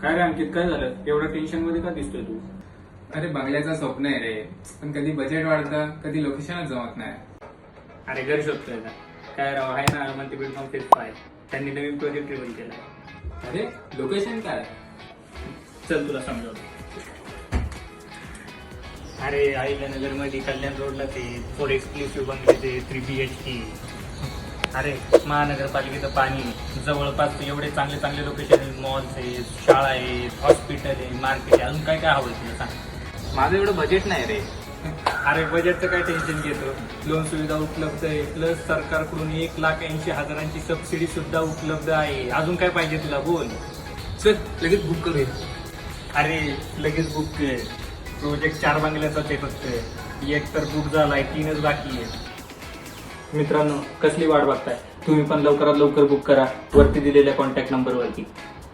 काय रे अंकित, काय झालं? एवढ्या टेन्शन मध्ये का दिसतोय तू? अरे बंगल्याचं स्वप्न आहे रे, पण कधी बजेट वाढतं कधी लोकेशनच जमत नाही. अरे घर शोधतोय का? काय राव, आहे ना म्हणते बिल्डॉन फेज 5. त्यांनी नवीन प्रोजेक्ट रिव्हील केला. अरे लोकेशन काय? चल तुला समजावतो. अरे अहिल्यानगर मध्ये कल्याण रोडला ते 4 एक्सक्लुसिव्ह बंगले ते 3 BHK. अरे महानगरपालिकेचं पाणी, जवळपास एवढे चांगले चांगले लोकेशन आहेत, मॉल्स आहेत, शाळा आहेत, हॉस्पिटल आहे, मार्केट आहे, अजून काय काय हवं तुला सांग. माझं एवढं बजेट नाही रे. अरे बजेटचं काय टेन्शन घेतो, लोन सुविधा उपलब्ध आहे, प्लस सरकारकडून 1,80,000ची सबसिडी सुद्धा उपलब्ध आहे. अजून काय पाहिजे तुला, बोल. चल लगेच बुक करूया. अरे लगेच बुक कर. प्रोजेक्ट 4 बंगल्याचाच आहे फक्त, एक तर बुक झालाय, 3च बाकी आहे. मित्रांनो, कसली वाट बघताय? तुम्ही पण लवकरात लवकर बुक करा वरती दिलेल्या कॉन्टॅक्ट नंबरवरती.